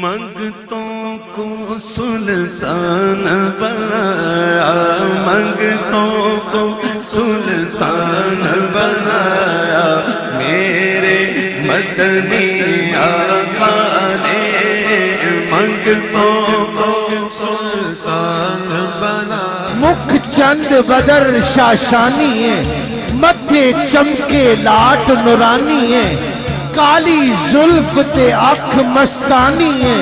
منگتوں کو سلطان بنایا، منگتوں کو سلطان بنایا، میرے مدنی آقا نے منگتوں کو سلطان بنایا۔ مکھ چند بدر شاشانی ہے، متھے چمکے لاٹ نورانی ہے، کالی زلف تے اکھ مستانی ہے،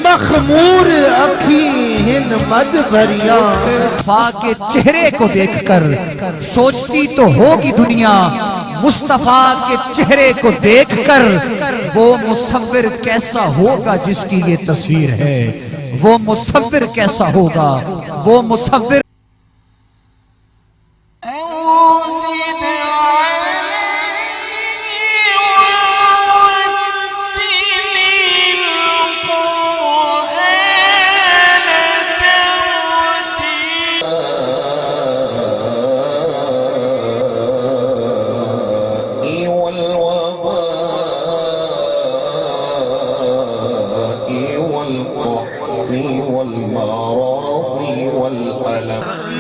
مخمور اکھی ہن مد بھریاں۔ مصطفیٰ کے چہرے کو دیکھ کر سوچتی تو ہوگی دنیا، مصطفیٰ کے چہرے کو دیکھ کر وہ مصور کیسا ہوگا جس کی یہ تصویر ہے، وہ مصور کیسا ہوگا، وہ مصور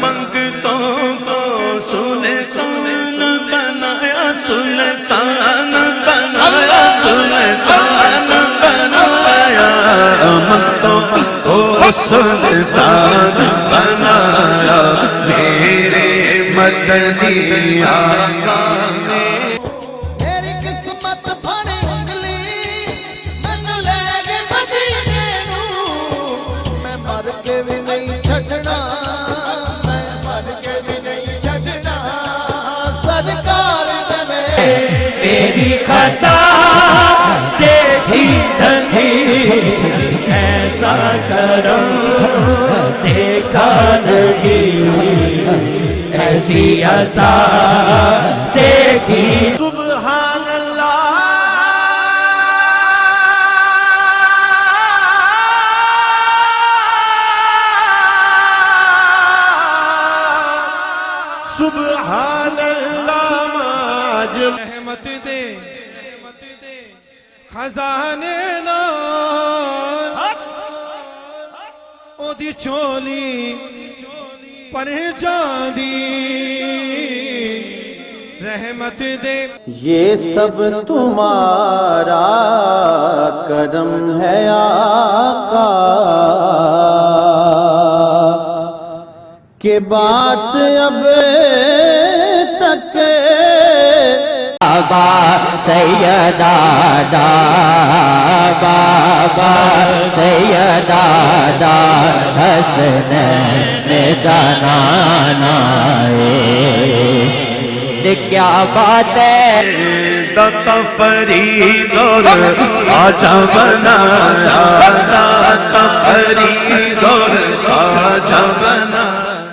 منگتوں کو سلطان بنایا، سلطان بنایا، سلطان بنایا، منگتوں کو سلطان بنایا، میرے مدنی آقا نے۔ میری قسمت پھڑ انگلی مینوں لے گئے مدینے نوں، میں مر کے بھی نہیں چھڈنا، میں مر کے بھی نہیں چھڈنا، سرکار دے میری خطا دیکھی نہیں، ایسا کرم دیکھا نہیں، ایسی عطا دیکھی۔ سبحان اللہ، سبحان اللہ، ماج رحمت دے خزانے نال او دی چولی پر جاندی رحمت دے۔ یہ سب تمہارا کرم ہے آقا، کہ بات اب تک بابا سیدہ دا، بابا سیدہ دا، حسنین دا نانا ہے، کیا بات ہے۔ داتا فرید اور خواجہ بنایا، داتا فرید اور خواجہ بنایا۔